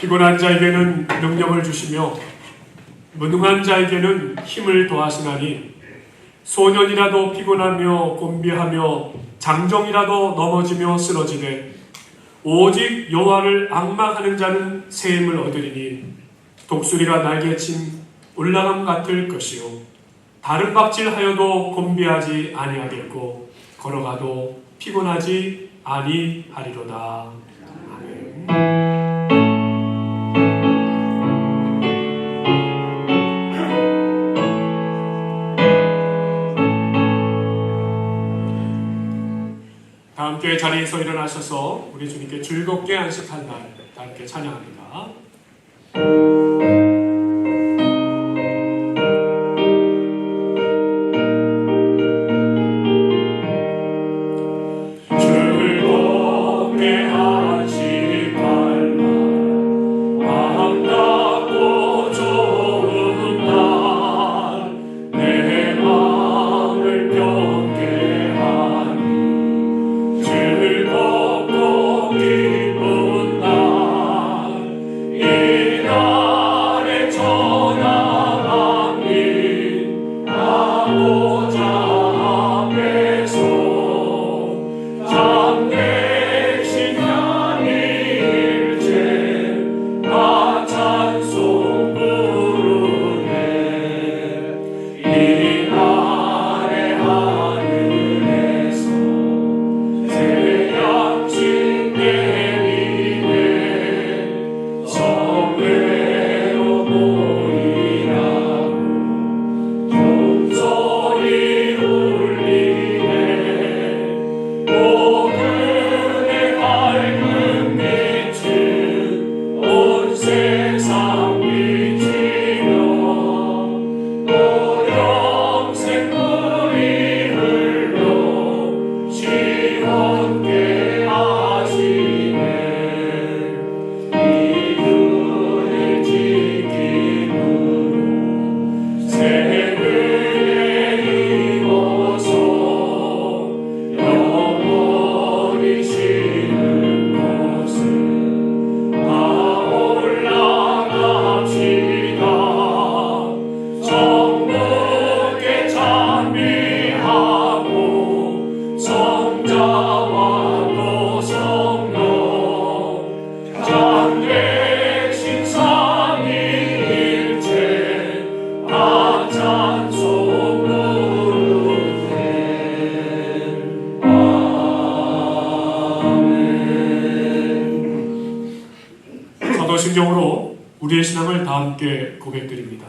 피곤한 자에게는 능력을 주시며 무능한 자에게는 힘을 더하시나니 소년이라도 피곤하며 곤비하며 장정이라도 넘어지며 쓰러지되 오직 여호와를 앙망하는 자는 새 힘을 얻으리니 독수리가 날개친 올라감 같을 것이요 다른 박질하여도 곤비하지 아니하겠고 걸어가도 피곤하지 아니하리로다. 아멘. 다 함께 자리에서 일어나셔서 우리 주님께 즐겁게 안식할 날 다 함께 찬양합니다. 심정으로 우리의 신앙을 다 함께 고백드립니다.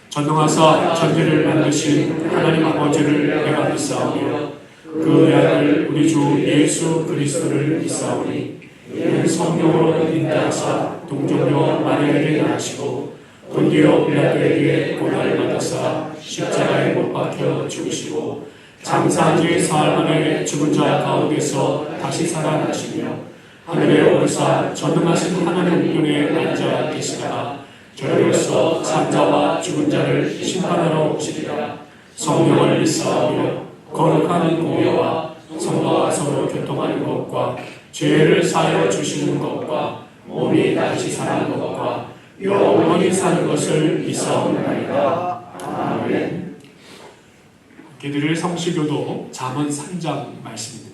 전능하사 천지를 만드신 하나님 아버지를 내가 믿사오며 그 외아들 우리 주 예수 그리스도를 믿사오니 이는 성령으로 인도하사 동정녀 마리아에게 낳으시고 본디오 빌라도에게 고난을 받으사 십자가에 못 박혀 죽으시고 장사한 지 사흘 만에 죽은 자 가운데서 다시 살아나시며 하늘에 오르사 전능하신 하나님 우편에 앉아 계시다가 저리로서 산자와 죽은 자를 심판하러 오시리라. 성령을 믿사오며 거룩한 공예와 성도와 서로 교통하는 것과 죄를 사하여 주시는 것과 몸이 다시 사는 것과 영원히 사는 것을 믿사옵나이다. 아멘. 기드릴 성시교도 잠언 3장 말씀입니다.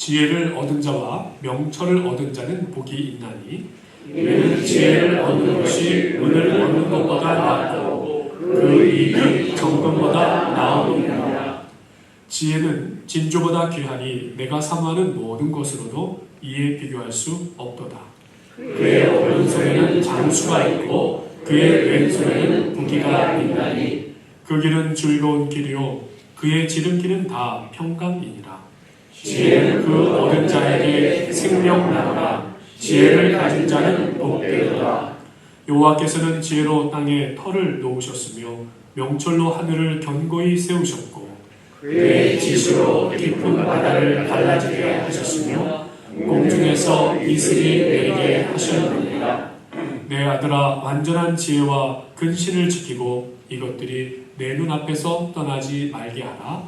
지혜를 얻은 자와 명철을 얻은 자는 복이 있나니 이는 지혜를 얻는 것이 은을 얻는 것보다 낫고 그 이익이 정금보다 나으니라. 지혜는 진주보다 귀하니 내가 사모하는 모든 것으로도 이에 비교할 수 없도다. 그의 오른손에는 장수가 있고 그의 왼손에는 무기가 있나니 그 길은 즐거운 길이요 그의 지름길은 다 평강이니라. 지혜는 그 얻은 자에게 생명나무라. 지혜를 가진 자는 복되도다. 여호와께서는 지혜로 땅에 터를 놓으셨으며 명철로 하늘을 견고히 세우셨고 그의 지시로 깊은 바다를 갈라지게 하셨으며 공중에서 이슬이 내리게 하셨느니라. 내 아들아 완전한 지혜와 근신을 지키고 이것들이 내 눈앞에서 떠나지 말게 하라.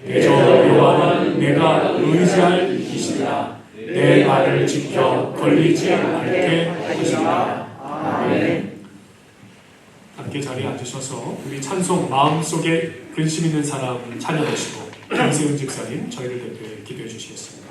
저 여호와는 내가 의지할 이시라. 내 말을 지켜 걸리지 않게 하시리라. 아멘. 함께 자리에 앉으셔서 우리 찬송 마음속에 근심 있는 사람 찬양하시고 김세훈 집사님 저희를 대표해 기도해 주시겠습니다.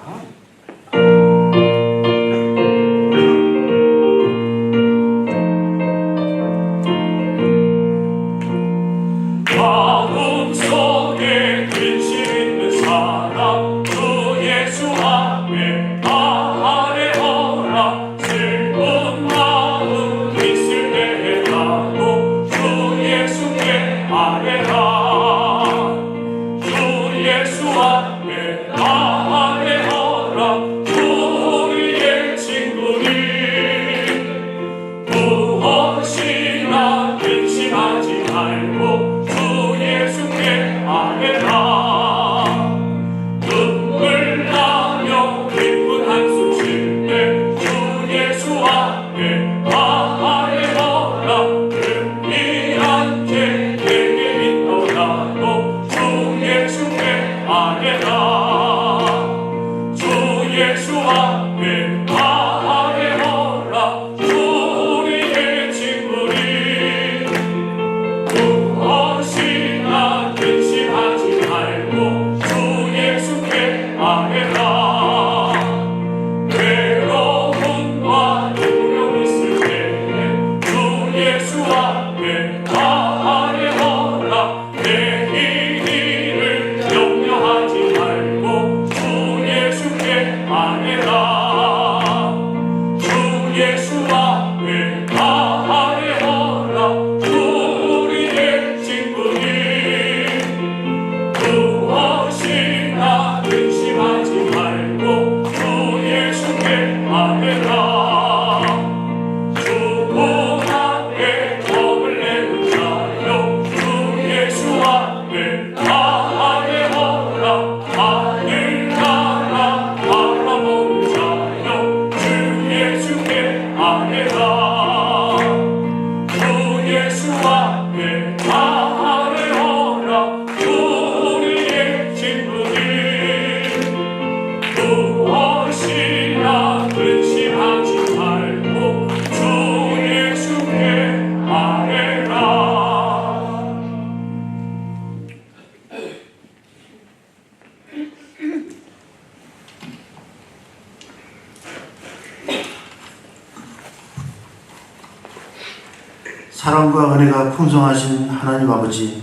사랑과 은혜가 풍성하신 하나님 아버지,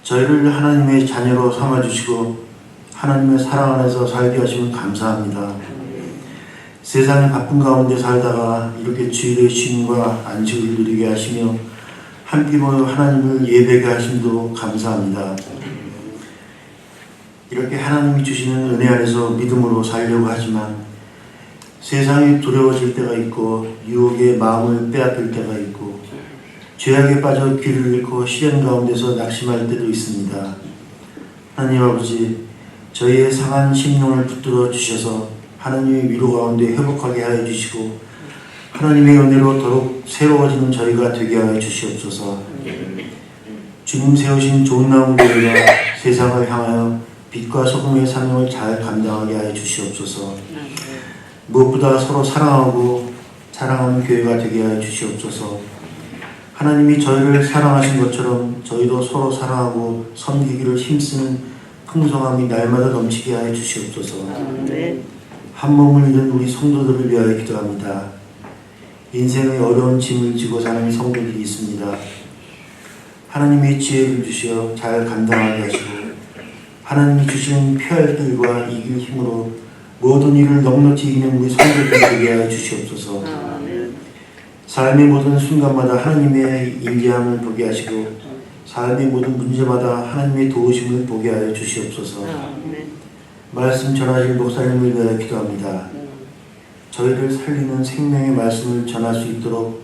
저희를 하나님의 자녀로 삼아주시고 하나님의 사랑 안에서 살게 하시면 감사합니다. 세상의 바쁜 가운데 살다가 이렇게 주일의 쉼과 안식을 누리게 하시며 함께 모여 하나님을 예배하게 하심도 감사합니다. 이렇게 하나님이 주시는 은혜 안에서 믿음으로 살려고 하지만 세상이 두려워질 때가 있고 유혹의 마음을 빼앗길 때가 있고 죄악에 빠져 귀를 잃고 시련 가운데서 낙심할 때도 있습니다. 하나님 아버지, 저희의 상한 심령을 붙들어 주셔서 하나님의 위로 가운데 회복하게 하여 주시고 하나님의 은혜로 더욱 새로워지는 저희가 되게 하여 주시옵소서. 주님 세우신 좋은 나무 교회가 세상을 향하여 빛과 소금의 사명을 잘 감당하게 하여 주시옵소서. 무엇보다 서로 사랑하고 사랑하는 교회가 되게 하여 주시옵소서. 하나님이 저희를 사랑하신 것처럼 저희도 서로 사랑하고 섬기기를 힘쓰는 풍성함이 날마다 넘치게 하여 주시옵소서. 한 몸을 잃은 우리 성도들을 위하여 기도합니다. 인생의 어려운 짐을 지고 사는 성도들이 있습니다. 하나님의 지혜를 주시어 잘 감당하게 하시고 하나님이 주시는 피할 길과 이길 힘으로 모든 일을 넉넉히 이기는 우리 성도들이 되게 하여 주시옵소서. 삶의 모든 순간마다 하나님의 인자함을 보게 하시고 삶의 모든 문제마다 하나님의 도우심을 보게 하여 주시옵소서. 말씀 전하실 목사님을 위하여 기도합니다. 저희를 살리는 생명의 말씀을 전할 수 있도록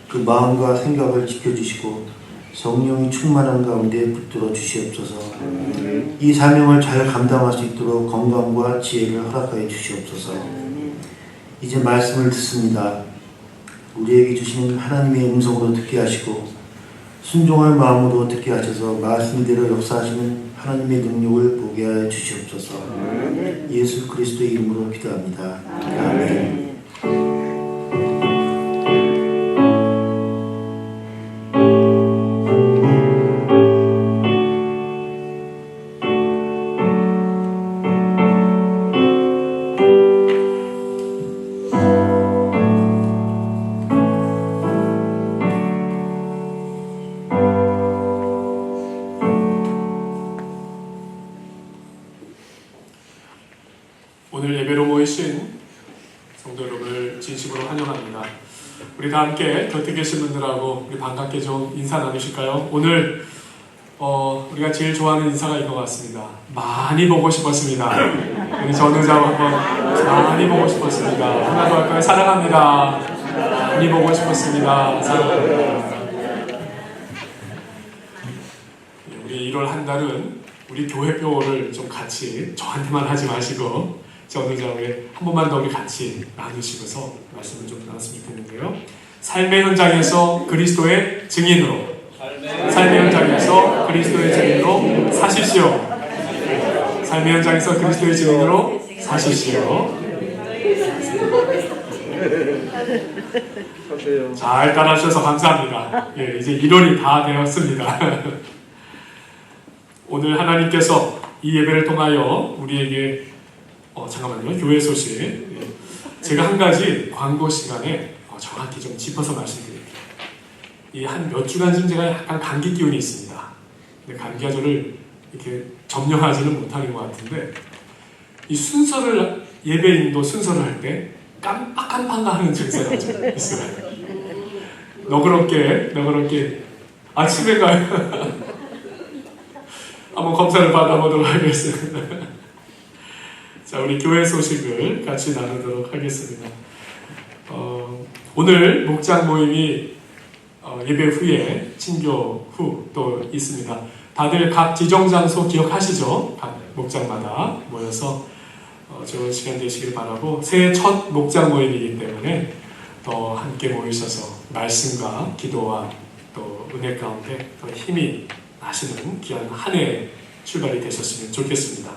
그 마음과 생각을 지켜주시고 성령이 충만한 가운데 붙들어 주시옵소서. 이 사명을 잘 감당할 수 있도록 건강과 지혜를 허락하여 주시옵소서. 이제 말씀을 듣습니다. 우리에게 주시는 하나님의 음성으로 듣게 하시고 순종할 마음으로 듣게 하셔서 말씀대로 역사하시는 하나님의 능력을 보게 하여 주시옵소서. 예수 그리스도의 이름으로 기도합니다. 아멘. 오늘 예배로 모이신 성도 여러분을 진심으로 환영합니다. 우리 다 함께 곁에 계신 분들하고 우리 반갑게 좀 인사 나누실까요? 오늘 우리가 제일 좋아하는 인사가 이거 같습니다. 많이 보고 싶었습니다. 우리 전우자와 한번 많이 보고 싶었습니다. 하나 더 할까요? 사랑합니다. 많이 보고 싶었습니다. 사랑합니다. 우리 1월 한 달은 우리 교회표를 좀 같이 저한테만 하지 마시고 전우자에 한 번만 더 우리 같이 나누시면서 말씀을 좀 나눴으면 좋겠는데요. 삶의 현장에서 그리스도의 증인으로, 삶의 현장에서 그리스도의 증인으로 사십시오. 삶의 현장에서 그리스도의 증인으로 사십시오. 잘 따라주셔서 감사합니다. 예, 이제 1월이 다 되었습니다. 오늘 하나님께서 이 예배를 통하여 우리에게 잠깐만요. 교회 소식. 예. 제가 한 가지 광고 시간에 정확히 좀 짚어서 말씀드릴게요. 이 한 몇 주간쯤 제가 약간 감기 기운이 있습니다. 근데 감기가 저를 이렇게 점령하지는 못하는 것 같은데 이 순서를 예배인도 순서를 할 때 깜빡깜빡 하는 증세가 좀 있어요. 너그럽게 아침에 가요. 한번 검사를 받아보도록 하겠습니다. 자, 우리 교회 소식을 같이 나누도록 하겠습니다. 오늘 목장 모임이 예배 후에 친교 후 또 있습니다. 다들 각 지정 장소 기억하시죠? 각 목장마다 모여서 좋은 시간 되시길 바라고 새해 첫 목장 모임이기 때문에 더 함께 모이셔서 말씀과 기도와 또 은혜 가운데 더 힘이 나시는 귀한 한 해 출발이 되셨으면 좋겠습니다.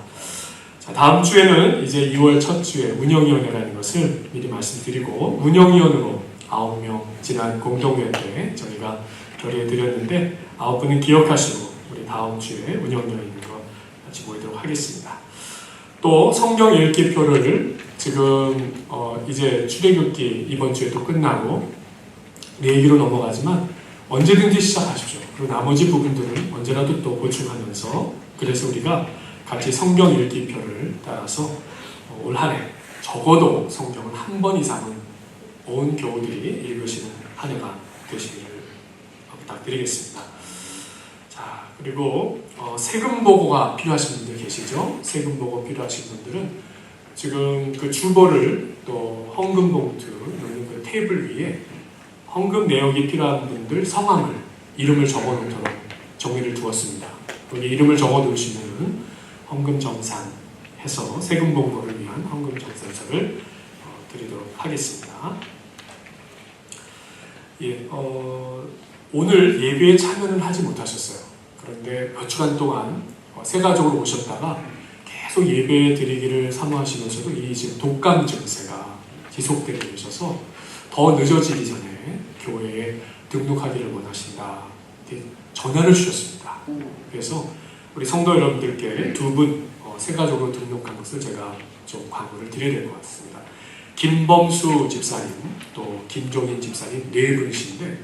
자, 다음 주에는 이제 2월 첫 주에 운영위원회라는 것을 미리 말씀드리고 운영위원으로 9명 지난 공동회의 때 저희가 결의해드렸는데 9분은 기억하시고 우리 다음 주에 운영위원회로 같이 모이도록 하겠습니다. 또 성경 읽기표를 지금 이제 출애굽기 이번 주에 또 끝나고 내기로 넘어가지만 언제든지 시작하십시오. 그리고 나머지 부분들은 언제라도 또 보충하면서 그래서 우리가 같이 성경 읽기표를 따라서 올 한 해 적어도 성경을 한 번 이상은 온 교우들이 읽으시는 한 해가 되시기를 부탁드리겠습니다. 자, 그리고 세금 보고가 필요하신 분들 계시죠? 세금 보고 필요하신 분들은 지금 그 주보를 또 헌금 봉투 넣는 그 테이블 위에 헌금 내역이 필요한 분들 성함을 이름을 적어 놓도록 정리를 두었습니다. 여기 이름을 적어 놓으시면 헌금 정산해서 세금 공고를 위한 헌금 정산서를 드리도록 하겠습니다. 예, 오늘 예배에 참여는 하지 못하셨어요. 그런데 몇 주간 동안 새 가족으로 오셨다가 계속 예배 드리기를 사모하시면서도 이 지금 독감 증세가 지속되고 계셔서 더 늦어지기 전에 교회에 등록하기를 원하신다. 전화를 주셨습니다. 그래서 우리 성도 여러분들께 두 분 새 가족으로 등록한 것을 제가 좀 광고를 드려야 될 것 같습니다. 김범수 집사님, 또 김종인 집사님 네 분이신데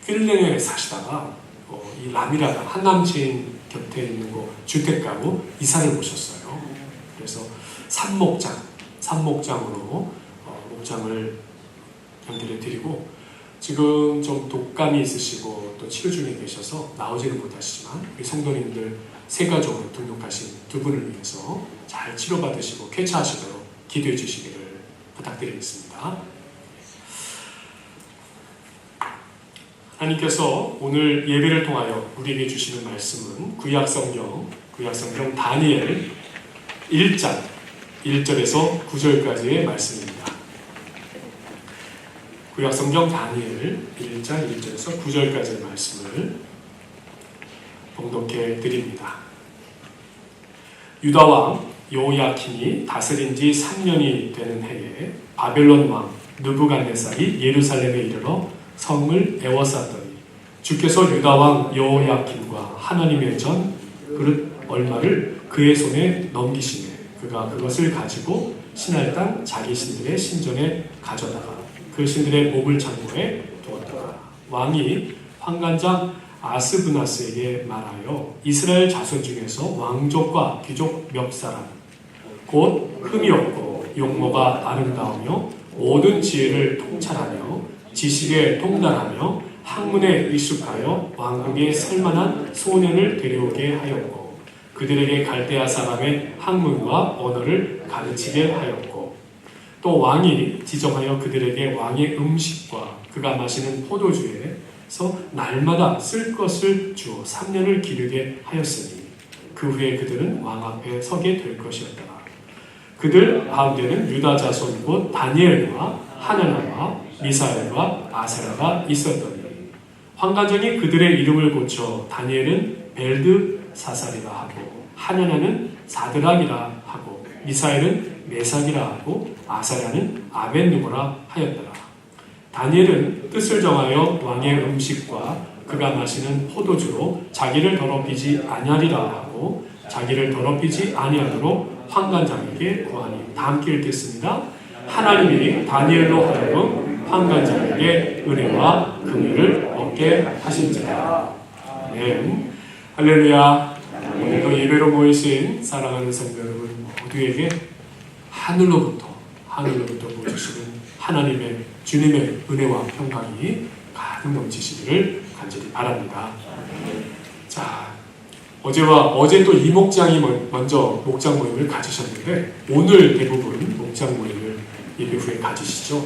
필랭에 사시다가 이 라미라다 한남체인 곁에 있는 주택가로 이사를 오셨어요. 그래서 산목장으로 목장을 연결해 드리고 지금 좀 독감이 있으시고 또 치료 중에 계셔서 나오지는 못하시지만 우리 성도님들 새 가족으로 등록하신 두 분을 위해서 잘 치료받으시고 쾌차하시도록 기도해 주시기를 부탁드리겠습니다. 하나님께서 오늘 예배를 통하여 우리에게 주시는 말씀은 구약성경 다니엘 1장 1절에서 9절까지의 말씀입니다. 구약성경 다니엘 1장 1절에서 9절까지의 말씀을 봉독해 드립니다. 유다 왕 여호야킨이 다스린 지 3년이 되는 해에 바벨론 왕 느부갓네살이 예루살렘에 이르러 성을 에워쌌더니 주께서 유다 왕 여호야킨과 하나님의 전 그릇 얼마를 그의 손에 넘기시매 그가 그것을 가지고 신할 땅 자기 신들의 신전에 가져다가 그 신들의 보물 창고에 두었더라. 왕이 환관장 아스브나스에게 말하여 이스라엘 자손 중에서 왕족과 귀족 몇 사람 곧 흠이 없고 용모가 아름다우며 모든 지혜를 통찰하며 지식에 통달하며 학문에 익숙하여 왕궁에 쓸만한 소년을 데려오게 하였고 그들에게 갈대아 사람의 학문과 언어를 가르치게 하였고 또 왕이 지정하여 그들에게 왕의 음식과 그가 마시는 포도주에서 날마다 쓸 것을 주어 3년을 기르게 하였으니 그 후에 그들은 왕 앞에 서게 될 것이었더라. 그들 가운데는 유다 자손 곧 다니엘과 하나나와 미사엘과 아사라가 있었더니 환관장이 그들의 이름을 고쳐 다니엘은 벨드사살이라 하고 하나나는 사드락이라 하고 미사엘은 메삭이라 하고 아사라는 아벤누고라 하였더라. 다니엘은 뜻을 정하여 왕의 음식과 그가 마시는 포도주로 자기를 더럽히지 아니하리라 하고 자기를 더럽히지 아니하도록 환관장에게 구하니. 다 함께 읽겠습니다. 하나님이 다니엘로 하여금 환관장에게 은혜와 긍휼을 얻게 하신지라. 아멘. 할렐루야. 오늘도 예배로 모이신 사랑하는 성도 여러분 모두에게 하늘로부터 보여주시는 하나님의 주님의 은혜와 평강이 가득 넘치시기를 간절히 바랍니다. 자, 어제 또 이목장이 먼저 목장 모임을 가지셨는데 오늘 대부분 목장 모임을 예배 후에 가지시죠.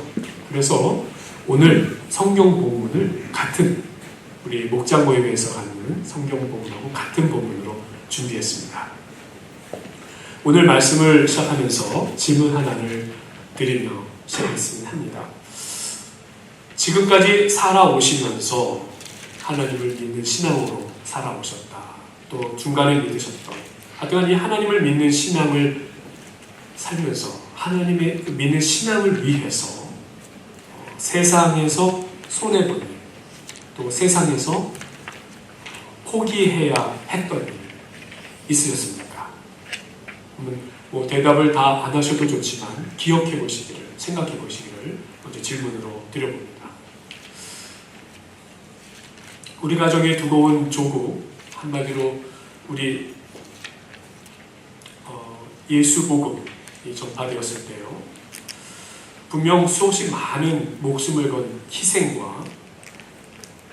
그래서 오늘 성경 본문을 같은 우리 목장 모임에서 갖는 성경 본문하고 같은 본문으로 준비했습니다. 오늘 말씀을 시작하면서 질문 하나를 드리며 시작했으면 합니다. 지금까지 살아오시면서 하나님을 믿는 신앙으로 살아오셨다. 또 중간에 믿으셨던 하여간 이 하나님을 믿는 신앙을 살면서 하나님의 믿는 신앙을 위해서 세상에서 손해본 일, 또 세상에서 포기해야 했던 일 있으셨습니까? 뭐 대답을 다 안 하셔도 좋지만 기억해 보시기를, 생각해 보시기를 먼저 질문으로 드려봅니다. 우리 가정에 두고 온 조국, 한마디로 우리 예수 복음이 전파되었을 때요, 분명 수없이 많은 목숨을 건 희생과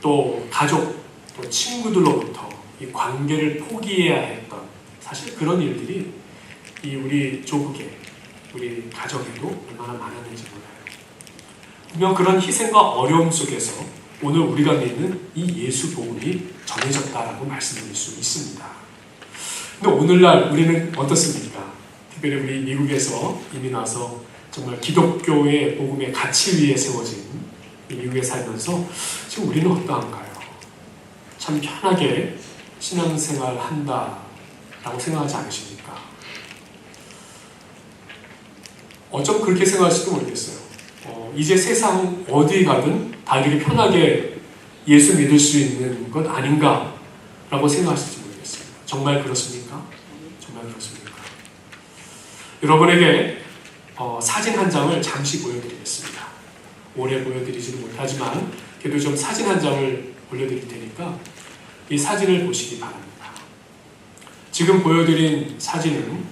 또 가족, 또 친구들로부터 이 관계를 포기해야 했던 사실 그런 일들이 이 우리 조국에, 우리 가정에도 얼마나 많았는지 몰라요. 분명 그런 희생과 어려움 속에서 오늘 우리가 믿는 이 예수 복음이 전해졌다라고 말씀드릴 수 있습니다. 근데 오늘날 우리는 어떻습니까? 특별히 우리 미국에서 이민 와서 정말 기독교의 복음의 가치 위에 세워진 이 미국에 살면서 지금 우리는 어떠한가요? 참 편하게 신앙생활 한다라고 생각하지 않으십니까? 어쩜 그렇게 생각하실지도 모르겠어요. 이제 세상 어디 가든 다 이렇게 편하게 예수 믿을 수 있는 것 아닌가라고 생각하실지 모르겠습니다. 정말 그렇습니까? 정말 그렇습니까? 여러분에게 사진 한 장을 잠시 보여드리겠습니다. 오래 보여드리지는 못하지만 그래도 좀 사진 한 장을 올려드릴 테니까 이 사진을 보시기 바랍니다. 지금 보여드린 사진은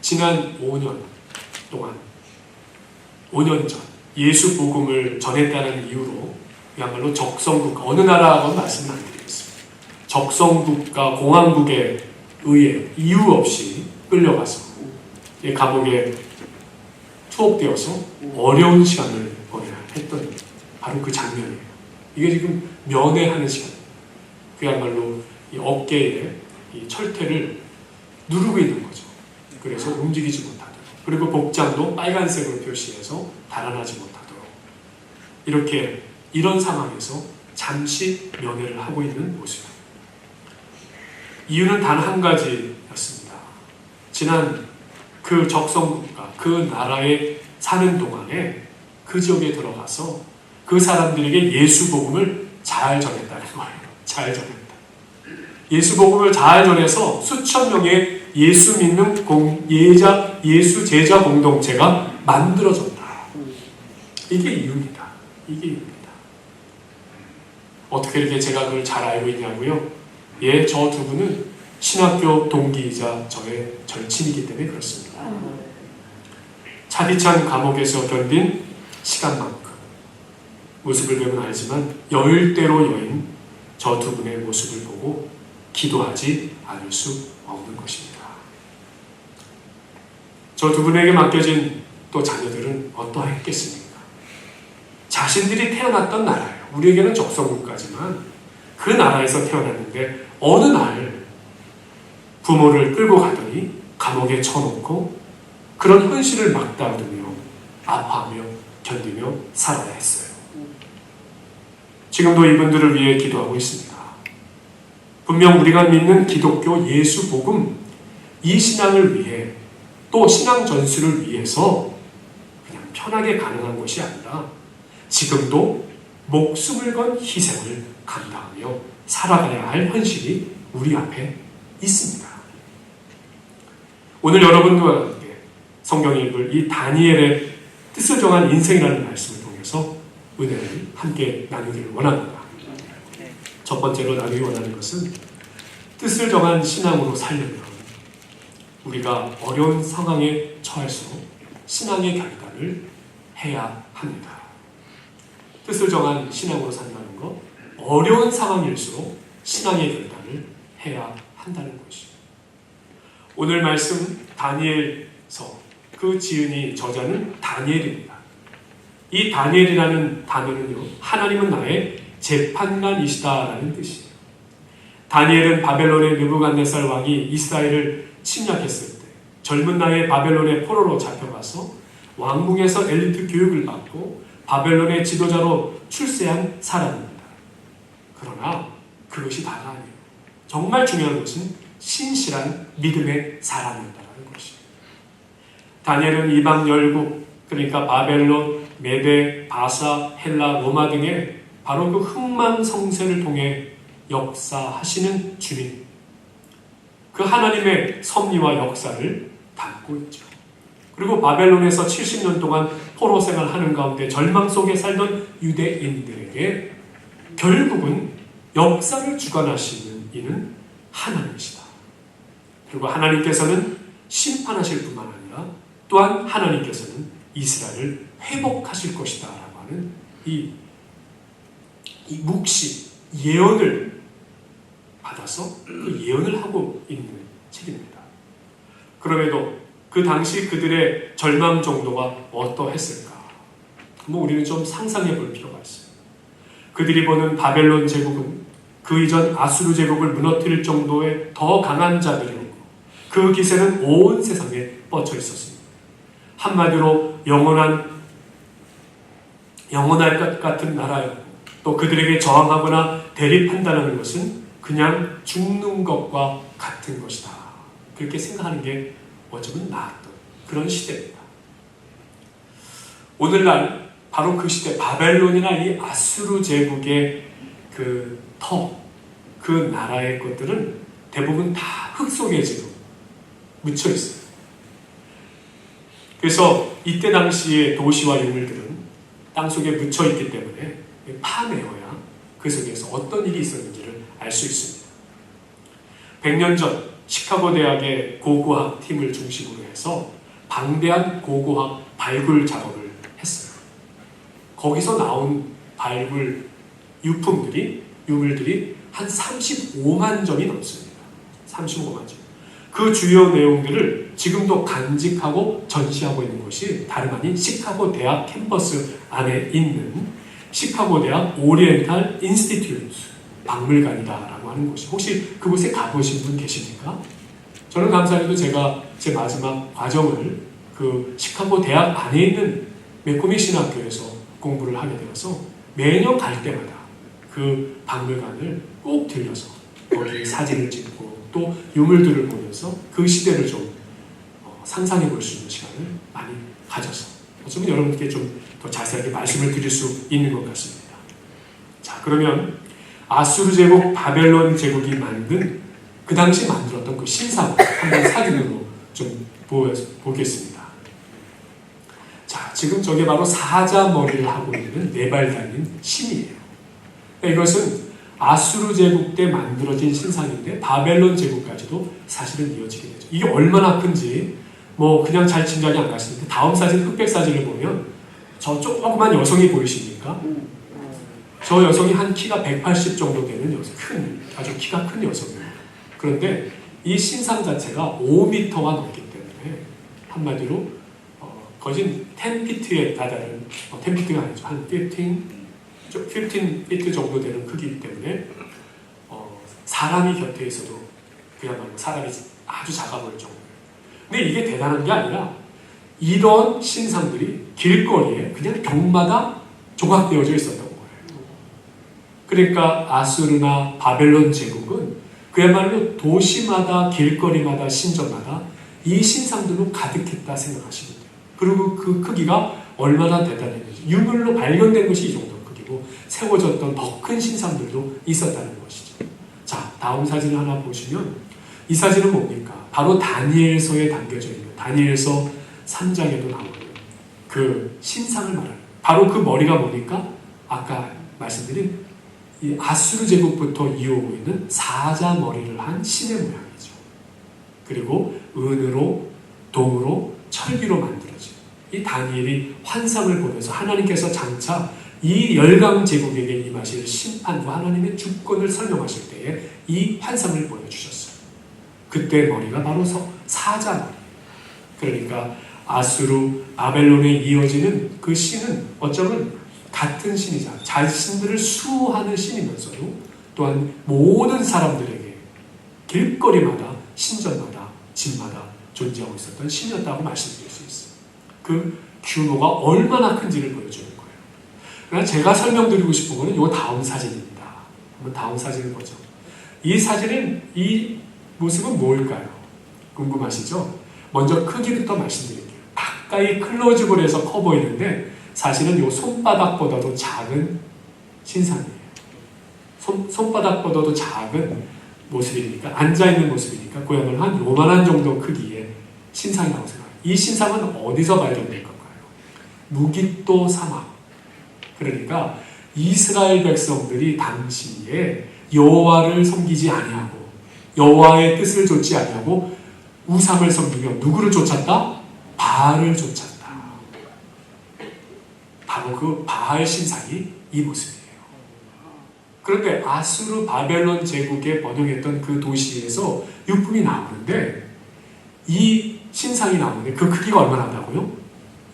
지난 5년 동안 5년 전 예수 복음을 전했다는 이유로 그야말로 적성국가, 어느 나라건 말씀을 안 드리겠습니다. 적성국가 공화국에 의해 이유 없이 끌려가서 감옥에 투옥되어서 어려운 시간을 보내야 했던 바로 그 장면이에요. 이게 지금 면회하는 시간, 그야말로 이 어깨에 이 철퇴를 누르고 있는 거죠. 그래서 움직이지 못하도록, 그리고 복장도 빨간색으로 표시해서 달아나지 못하도록, 이렇게 이런 상황에서 잠시 면회를 하고 있는 모습. 이유는 단 한 가지였습니다. 지난 그 적성국가, 그 나라에 사는 동안에 그 지역에 들어가서 그 사람들에게 예수 복음을 잘 전했다는 거예요. 잘 전했다. 예수 복음을 잘 전해서 수천 명의 예수 믿는 예수 제자 공동체가 만들어졌다. 이게 이유입니다. 이게 이유입니다. 어떻게 이렇게 제가 그걸 잘 알고 있냐고요? 예, 저 두 분은 신학교 동기이자 저의 절친이기 때문에 그렇습니다. 차디찬 감옥에서 견딘 시간만큼 모습을 보면 알지만 열대로 여인 저 두 분의 모습을 보고 기도하지 않을 수 없는 것입니다. 저 두 분에게 맡겨진 또 자녀들은 어떠했겠습니까? 자신들이 태어났던 나라예요. 우리에게는 적성국가지만 그 나라에서 태어났는데 어느 날 부모를 끌고 가더니 감옥에 쳐놓고 그런 현실을 막다르며 아파하며 견디며 살아야 했어요. 지금도 이분들을 위해 기도하고 있습니다. 분명 우리가 믿는 기독교 예수 복음, 이 신앙을 위해 또 신앙 전수를 위해서 그냥 편하게 가능한 것이 아니라 지금도 목숨을 건 희생을 감당하며 살아가야 할 현실이 우리 앞에 있습니다. 오늘 여러분과 함께 성경 읽을 이 다니엘의 뜻을 정한 인생이라는 말씀을 통해서 은혜를 함께 나누기를 원합니다. 첫 번째로 나누기 원하는 것은 뜻을 정한 신앙으로 살려면 우리가 어려운 상황에 처할수록 신앙의 결단을 해야 합니다. 뜻을 정한 신앙으로 산다는 것, 어려운 상황일수록 신앙의 결단을 해야 한다는 것입니다. 오늘 말씀 다니엘서 그 지은이 저자는 다니엘입니다. 이 다니엘이라는 단어는요, 하나님은 나의 재판관이시다라는 뜻이에요. 다니엘은 바벨론의 느부갓네살 왕이 이스라엘을 침략했을 때 젊은 나이에 바벨론의 포로로 잡혀가서 왕궁에서 엘리트 교육을 받고 바벨론의 지도자로 출세한 사람입니다. 그러나 그것이 다가 아니에요. 정말 중요한 것은 신실한 믿음의 사람이었다는 것입니다. 다니엘은 이방 열국, 그러니까 바벨론, 메데, 바사, 헬라, 로마 등의 바로 그 흥망성쇠를 통해 역사하시는 주님, 그 하나님의 섭리와 역사를 담고 있죠. 그리고 바벨론에서 70년 동안 포로 생활하는 가운데 절망 속에 살던 유대인들에게 결국은 역사를 주관하시는 이는 하나님이시다. 그리고 하나님께서는 심판하실 뿐만 아니라 또한 하나님께서는 이스라엘을 회복하실 것이다 라고 하는 이 묵시, 예언을 받아서 그 예언을 하고 있는 책입니다. 그럼에도 그 당시 그들의 절망 정도가 어떠했을까? 우리는 좀 상상해 볼 필요가 있어요. 그들이 보는 바벨론 제국은 그 이전 아수르 제국을 무너뜨릴 정도의 더 강한 자들이었고 그 기세는 온 세상에 뻗쳐 있었습니다. 한마디로 영원할 것 같은 나라였고 또 그들에게 저항하거나 대립한다는 것은 그냥 죽는 것과 같은 것이다. 그렇게 생각하는 게 어쩌면 나았던 그런 시대입니다. 오늘날 바로 그 시대 바벨론이나 이 아수르 제국의 그 나라의 것들은 대부분 다 흙 속에 지금 묻혀 있어요. 그래서 이때 당시의 도시와 유물들은 땅 속에 묻혀 있기 때문에 파내어야 그 속에서 어떤 일이 있었는지를 알 수 있습니다. 100년 전 시카고 대학의 고고학 팀을 중심으로 해서 방대한 고고학 발굴 작업을 했어요. 거기서 나온 발굴 유물들이 한 35만 점이 넘습니다. 35만 점. 그 주요 내용들을 지금도 간직하고 전시하고 있는 것이 다름 아닌 시카고 대학 캠퍼스 안에 있는 시카고 대학 오리엔탈 인스티튜트 박물관이다라고 하는 곳이, 혹시 그곳에 가보신 분 계십니까? 저는 감사하게도 제가 제 마지막 과정을 그 시카고 대학 안에 있는 메코미 신학교에서 공부를 하게 되어서 매년 갈 때마다 그 박물관을 꼭 들려서 거기 사진을 찍고 또 유물들을 보면서 그 시대를 좀 상상해 볼 수 있는 시간을 많이 가져서 어쩌면 여러분께 좀 더 자세하게 말씀을 드릴 수 있는 것 같습니다. 자, 그러면 아수르 제국, 바벨론 제국이 만든 그 당시 만들었던 그 신상 한번 사진으로 좀 보겠습니다. 자, 지금 저게 바로 사자 머리를 하고 있는 네 발 달린 신이에요. 이것은 아수르 제국 때 만들어진 신상인데 바벨론 제국까지도 사실은 이어지게 되죠. 이게 얼마나 큰지 뭐 그냥 잘 짐작이 안 가시는데 다음 사진 흑백 사진을 보면 저 조그만 여성이 보이십니까? 저 여성이 한 키가 180 정도 되는 여성, 아주 키가 큰 여성이에요. 그런데 이 신상 자체가 5m가 넘기 때문에 한마디로 거진 10피트에 다다른 10피트가 아니죠. 한 15피트 정도 되는 크기이기 때문에 사람이 곁에 있어도 그야말로 사람이 아주 작아 보일 정도예요. 근데 이게 대단한 게 아니라 이런 신상들이 길거리에 그냥 벽마다 조각되어져 있었던 거예요. 그러니까 아수르나 바벨론 제국은 그야말로 도시마다 길거리마다 신전마다 이 신상들로 가득했다 생각하시면 돼요. 그리고 그 크기가 얼마나 대단했는지 유물로 발견된 것이 이 정도 크기고 세워졌던 더 큰 신상들도 있었다는 것이죠. 자, 다음 사진을 하나 보시면 이 사진은 뭡니까? 바로 다니엘서에 담겨져 있는 다니엘서 3장에도 나오는 그 신상을 말하는 바로 그 머리가 뭡니까? 아까 말씀드린 이 아수르 제국부터 이어오고 있는 사자 머리를 한 신의 모양이죠. 그리고 은으로, 동으로, 철기로 만들어진 이 다니엘이 환상을 보면서 하나님께서 장차 이 열강 제국에게 임하실 심판과 하나님의 주권을 설명하실 때에 이 환상을 보여주셨어요. 그때 머리가 바로 사자 머리. 그러니까 아수르, 바벨론에 이어지는 그 신은 어쩌면 같은 신이자 자신들을 수호하는 신이면서도 또한 모든 사람들에게 길거리마다 신전마다 집마다 존재하고 있었던 신이었다고 말씀드릴 수 있어요. 그 규모가 얼마나 큰지를 보여주는 거예요. 그러나 제가 설명드리고 싶은 거는 이 다음 사진입니다. 한번 다음 사진을 보죠. 이 사진은 이 모습은 뭘까요? 궁금하시죠? 먼저 크기부터 말씀드릴게요. 가까이 클로즈업을 해서 커 보이는데 사실은 이 손바닥보다도 작은 신상이에요. 손바닥보다도 작은 모습이니까 앉아있는 모습이니까 그야말로 한 요만한 정도 크기의 신상이라고 생각해요. 이 신상은 어디서 발견될 건가요? 무깃도 사막. 그러니까 이스라엘 백성들이 당시에 여호와를 섬기지 아니하고 여호와의 뜻을 좇지 아니하고 우상을 섬기며 누구를 쫓았다? 바알을 쫓았다. 바로 그 바알 신상이 이 모습이에요. 그런데 아수르 바벨론 제국에 번영했던 그 도시에서 유품이 나오는데 이 신상이 나오는데 그 크기가 얼마나 한다고요?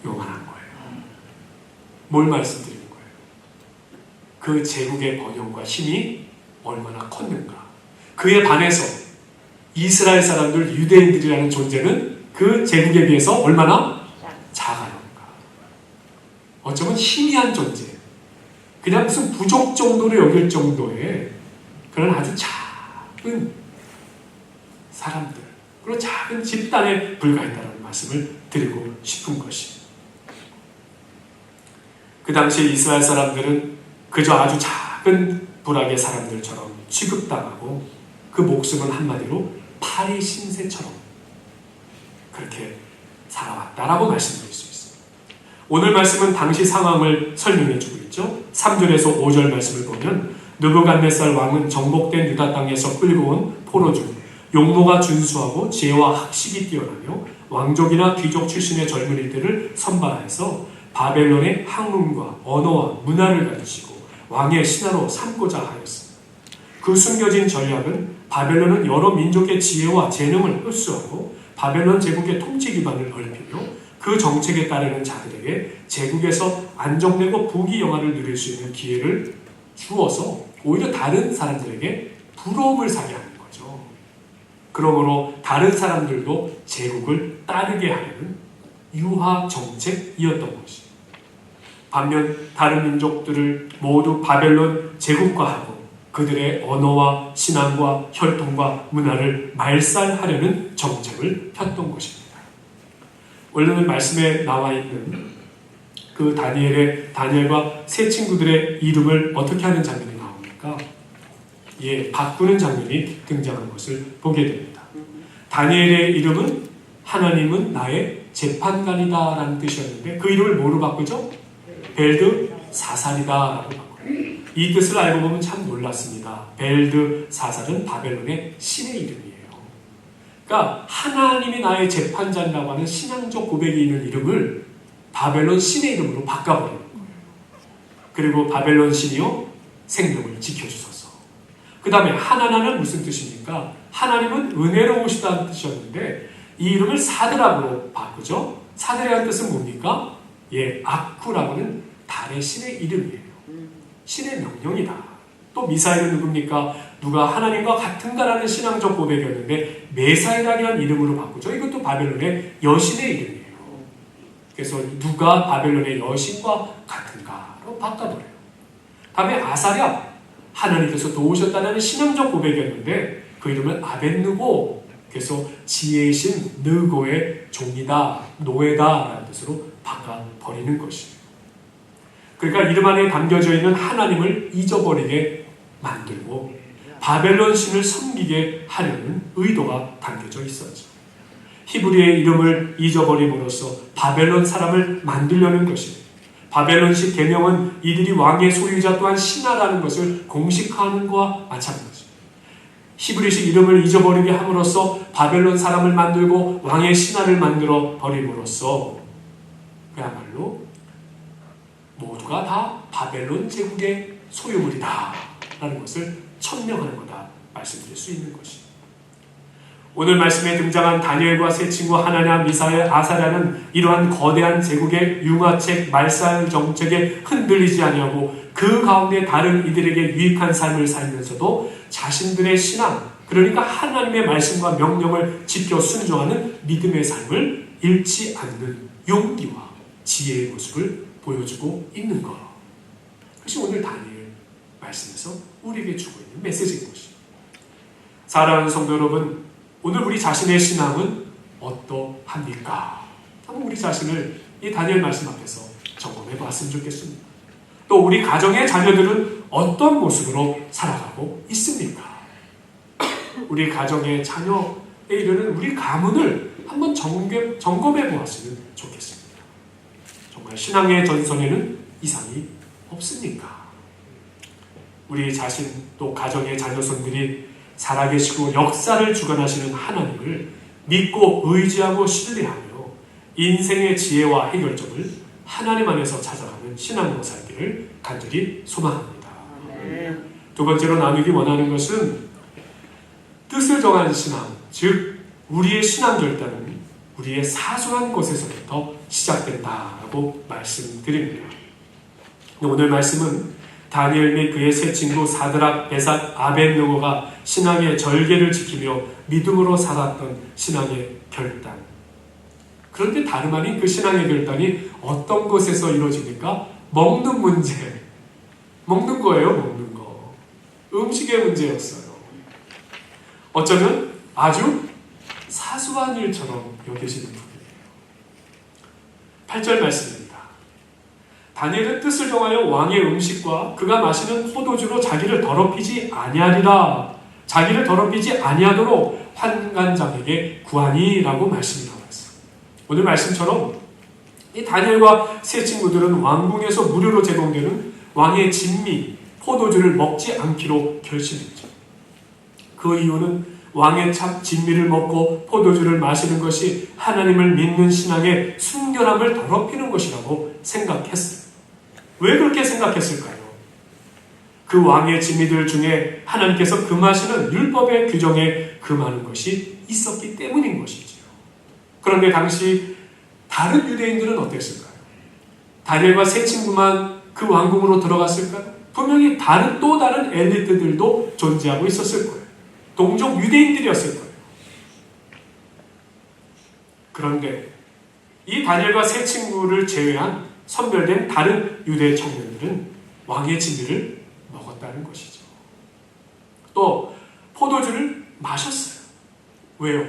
요만한 거예요. 뭘 말씀드리는 거예요? 그 제국의 번영과 힘이 얼마나 컸는가. 그에 반해서 이스라엘 사람들, 유대인들이라는 존재는 그 제국에 비해서 얼마나 작아요. 어쩌면 희미한 존재, 그냥 무슨 부족 정도로 여길 정도의 그런 아주 작은 사람들, 그리고 작은 집단에 불과했다는 말씀을 드리고 싶은 것입니다. 그 당시에 이스라엘 사람들은 그저 아주 작은 부락의 사람들처럼 취급당하고 그 목숨은 한마디로 파리 신세처럼 그렇게 살아왔다라고 말씀드릴 수 있습니다. 오늘 말씀은 당시 상황을 설명해 주고 있죠. 3절에서 5절 말씀을 보면 느부갓네살 왕은 정복된 유다 땅에서 끌고 온 포로 중 용모가 준수하고 지혜와 학식이 뛰어나며 왕족이나 귀족 출신의 젊은이들을 선발해서 바벨론의 학문과 언어와 문화를 가르치고 왕의 신하로 삼고자 하였습니다. 그 숨겨진 전략은 바벨론은 여러 민족의 지혜와 재능을 흡수하고 바벨론 제국의 통치 기반을 넓히며 그 정책에 따르는 자들에게 제국에서 안정되고 부귀영화를 누릴 수 있는 기회를 주어서 오히려 다른 사람들에게 부러움을 사게 하는 거죠. 그러므로 다른 사람들도 제국을 따르게 하는 유화 정책이었던 것이죠. 반면 다른 민족들을 모두 바벨론 제국화하고 그들의 언어와 신앙과 혈통과 문화를 말살하려는 정책을 폈던 것입니다. 오늘 말씀에 나와 있는 그 다니엘과 세 친구들의 이름을 어떻게 하는 장면이 나옵니까? 예, 바꾸는 장면이 등장하는 것을 보게 됩니다. 다니엘의 이름은 하나님은 나의 재판관이다 라는 뜻이었는데 그 이름을 뭐로 바꾸죠? 벨드사살이다 라고 바꿔요. 이 뜻을 알고 보면 참 놀랐습니다. 벨드사살은 바벨론의 신의 이름이에요. 그러니까 하나님이 나의 재판자라고 하는 신앙적 고백이 있는 이름을 바벨론 신의 이름으로 바꿔버리는 거예요. 그리고 바벨론 신이요 생명을 지켜주소서. 그 다음에 하나나는 무슨 뜻입니까? 하나님은 은혜로우시다는 뜻이었는데 이 이름을 사드락으로 바꾸죠. 사드락의 뜻은 뭡니까? 예, 아쿠라고는 달의 신의 이름이에요. 신의 명령이다. 또 미사일은 누굽니까? 누가 하나님과 같은가라는 신앙적 고백이었는데 메사일이라는 이름으로 바꾸죠. 이것도 바벨론의 여신의 이름이에요. 그래서 누가 바벨론의 여신과 같은가로 바꿔버려요. 다음에 아사랴, 하나님께서 도우셨다는 신앙적 고백이었는데 그 이름을 아벳느고, 그래서 지혜의 신 느고의 종이다, 노예다 라는 뜻으로 바꿔버리는 것이에요. 그러니까 이름 안에 담겨져 있는 하나님을 잊어버리게 만들고 바벨론 신을 섬기게 하려는 의도가 담겨져 있었죠. 히브리의 이름을 잊어버림으로써 바벨론 사람을 만들려는 것입니다. 바벨론식 계명은 이들이 왕의 소유자 또한 신하라는 것을 공식화하는 것과 마찬가지입니다. 히브리식 이름을 잊어버리게 함으로써 바벨론 사람을 만들고 왕의 신하를 만들어 버림으로써 그야말로 모두가 다 바벨론 제국의 소유물이다 라는 것을 천명하는 거다 말씀드릴 수 있는 것입니다. 오늘 말씀에 등장한 다니엘과 세 친구 하나냐, 미사엘, 아사랴는 이러한 거대한 제국의 융화책, 말살 정책에 흔들리지 아니하고 그 가운데 다른 이들에게 유익한 삶을 살면서도 자신들의 신앙, 그러니까 하나님의 말씀과 명령을 지켜 순종하는 믿음의 삶을 잃지 않는 용기와 지혜의 모습을 보여주고 있는 것. 그것이 오늘 다니엘 말씀에서 우리에게 주고 있는 메시지인 것입니다. 사랑하는 성도 여러분, 오늘 우리 자신의 신앙은 어떠합니까? 한번 우리 자신을 이 다니엘 말씀 앞에서 점검해 봤으면 좋겠습니다. 또 우리 가정의 자녀들은 어떤 모습으로 살아가고 있습니까? 우리 가정의 자녀에 이르는 우리 가문을 한번 점검해 보았으면 좋겠습니다. 정말 신앙의 전선에는 이상이 없습니까? 우리 자신 또 가정의 자녀손들이 살아계시고 역사를 주관하시는 하나님을 믿고 의지하고 신뢰하며 인생의 지혜와 해결점을 하나님 안에서 찾아가는 신앙으로 살기를 간절히 소망합니다. 두 번째로 나누기 원하는 것은 뜻을 정한 신앙, 즉 우리의 신앙 결단은 우리의 사소한 것에서부터 시작된다라고 말씀드립니다. 오늘 말씀은 다니엘 및 그의 세 친구 사드락, 메삭, 아벳느고가 신앙의 절개를 지키며 믿음으로 살았던 신앙의 결단. 그런데 다름 아닌 그 신앙의 결단이 어떤 것에서 이루어집니까? 먹는 문제. 먹는 거예요, 먹는 거. 음식의 문제였어요. 어쩌면 아주 사소한 일처럼 여겨지는 부분이에요. 8절 말씀입니다. 다니엘은 뜻을 정하여 왕의 음식과 그가 마시는 포도주로 자기를 더럽히지 아니하리라. 자기를 더럽히지 아니하도록 환관장에게 구하니라고 말씀이 나와 있어요. 오늘 말씀처럼 이 다니엘과 세 친구들은 왕궁에서 무료로 제공되는 왕의 진미, 포도주를 먹지 않기로 결심했죠. 그 이유는 왕의 진미를 먹고 포도주를 마시는 것이 하나님을 믿는 신앙의 순결함을 더럽히는 것이라고 생각했어요. 왜 그렇게 생각했을까요? 그 왕의 진미들 중에 하나님께서 금하시는 율법의 규정에 금하는 것이 있었기 때문인 것이지요. 그런데 당시 다른 유대인들은 어땠을까요? 다니엘과 세 친구만 그 왕궁으로 들어갔을까요? 분명히 또 다른 엘리트들도 존재하고 있었을 거예요. 동족 유대인들이었을 거예요. 그런데 이 다니엘과 세 친구를 제외한 선별된 다른 유대 청년들은 왕의 진미를 먹었다는 것이죠. 또 포도주를 마셨어요. 왜요?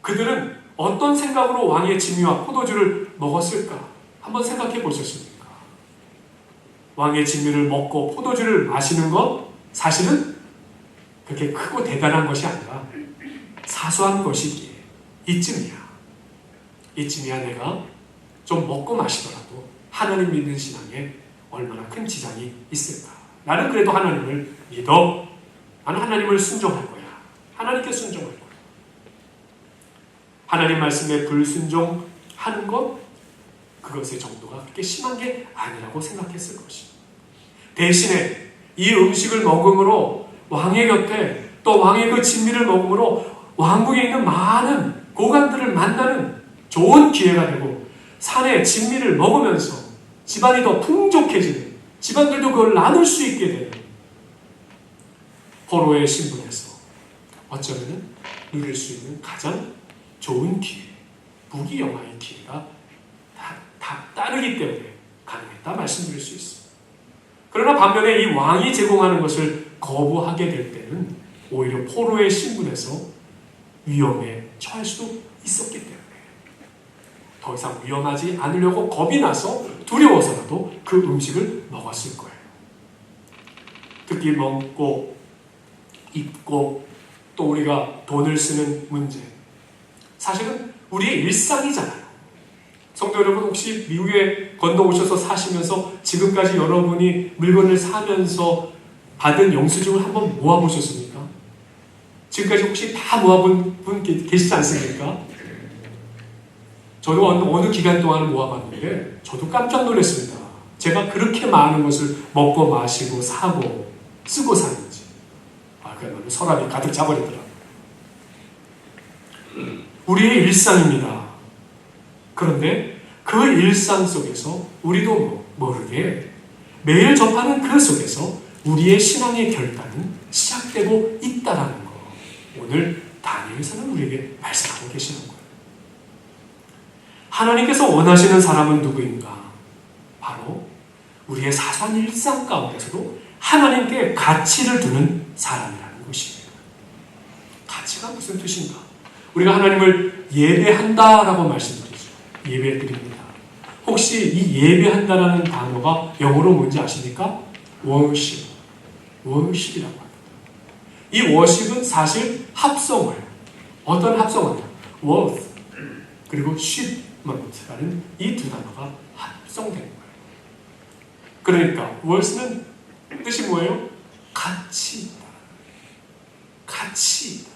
그들은 어떤 생각으로 왕의 진미와 포도주를 먹었을까? 한번 생각해 보셨습니까? 왕의 진미를 먹고 포도주를 마시는 것 사실은 그렇게 크고 대단한 것이 아니라 사소한 것이기에 이쯤이야 내가 좀 먹고 마시더라도 하나님 믿는 신앙에 얼마나 큰 지장이 있을까? 나는 그래도 하나님을 믿어. 나는 하나님을 순종할 거야. 하나님께 순종할 거야. 하나님 말씀에 불순종하는 것, 그것의 정도가 그렇게 심한 게 아니라고 생각했을 것입니다. 대신에 이 음식을 먹음으로 왕의 곁에 또 왕의 그 진미를 먹음으로 왕궁에 있는 많은 고관들을 만나는 좋은 기회가 되고 산의 진미를 먹으면서 집안이 더 풍족해지는, 집안들도 그걸 나눌 수 있게 되는 포로의 신분에서 어쩌면 누릴 수 있는 가장 좋은 기회, 부귀영화의 기회가 다 따르기 때문에 가능했다 말씀드릴 수 있습니다. 그러나 반면에 이 왕이 제공하는 것을 거부하게 될 때는 오히려 포로의 신분에서 위험에 처할 수도 있었기 때문에 더 이상 위험하지 않으려고 겁이 나서 두려워서라도 그 음식을 먹었을 거예요. 특히 먹고 입고 또 우리가 돈을 쓰는 문제, 사실은 우리의 일상이잖아요. 성도 여러분, 혹시 미국에 건너오셔서 사시면서 지금까지 여러분이 물건을 사면서 받은 영수증을 한번 모아보셨습니까? 지금까지 혹시 다 모아본 분 계시지 않습니까? 저도 어느 기간 동안 모아봤는데 저도 깜짝 놀랐습니다. 제가 그렇게 많은 것을 먹고 마시고 사고 쓰고 사는지. 그야말로 서랍이 가득 차버리더라고요. 우리의 일상입니다. 그런데 그 일상 속에서 우리도 모르게 매일 접하는 그 속에서 우리의 신앙의 결단은 시작되고 있다는 거, 오늘 다니엘서는 우리에게 말씀하고 계시는 거예요. 하나님께서 원하시는 사람은 누구인가? 바로 우리의 사소한 일상 가운데서도 하나님께 가치를 두는 사람이라는 것입니다. 가치가 무슨 뜻인가? 우리가 하나님을 예배한다라고 말씀드리죠. 예배드립니다. 혹시 이 예배한다라는 단어가 영어로 뭔지 아십니까? worship. worship이라고 합니다. 이 worship은 사실 합성어예요. 어떤 합성어냐? worth 그리고 shipment라는 이 두 단어가 합성된 거예요. 그러니까 worth는 뜻이 뭐예요? 가치이다. 가치이다.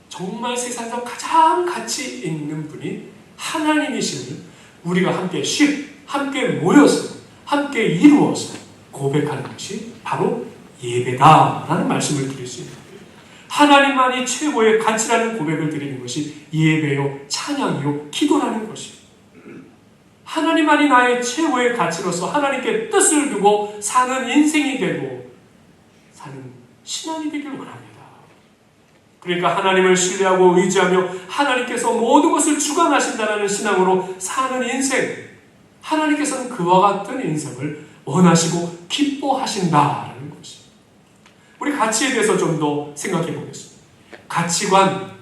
정말 세상에서 가장 가치 있는 분이 하나님이심을 우리가 함께 모여서 함께 이루어서 고백하는 것이 바로 예배다라는 말씀을 드릴 수 있는 거예요. 하나님만이 최고의 가치라는 고백을 드리는 것이 예배요, 찬양이요, 기도라는 것입니다. 하나님만이 나의 최고의 가치로서 하나님께 뜻을 두고 사는 인생이 되고 사는 신앙이 되길 원합니다. 그러니까 하나님을 신뢰하고 의지하며 하나님께서 모든 것을 주관하신다는 신앙으로 사는 인생, 하나님께서는 그와 같은 인생을 원하시고 기뻐하신다라는 것입니다. 우리 가치에 대해서 좀 더 생각해 보겠습니다. 가치관,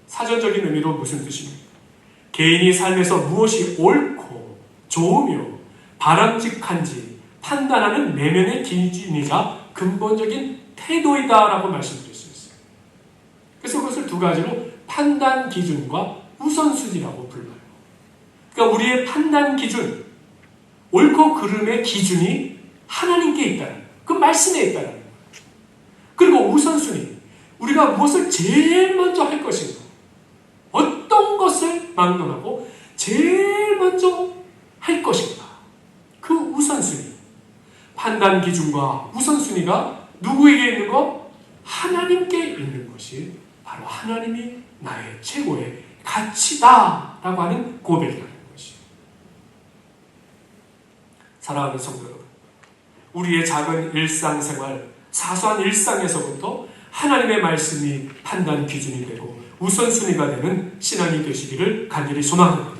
사전적인 의미로 무슨 뜻입니까? 개인이 삶에서 무엇이 옳고 좋으며 바람직한지 판단하는 내면의 기준이자 근본적인 태도이다라고 말씀드릴 수 있어요. 그래서 그것을 두 가지로 판단 기준과 우선순위라고 불러요. 그러니까 우리의 판단 기준, 옳고 그름의 기준이 하나님께 있다는 거예요. 그 말씀에 있다는 거예요. 그리고 우선순위, 우리가 무엇을 제일 먼저 할 것인가, 어떤 것을 막론하고 제일 먼저 할 것인가, 그 우선순위, 판단 기준과 우선순위가 누구에게 있는 것? 하나님께 있는 것이 바로 하나님이 나의 최고의 가치다라고 하는 고백이라는 것이에요. 사랑하는 성도 여러분, 우리의 작은 일상생활, 사소한 일상에서부터 하나님의 말씀이 판단 기준이 되고 우선순위가 되는 신앙이 되시기를 간절히 소망합니다.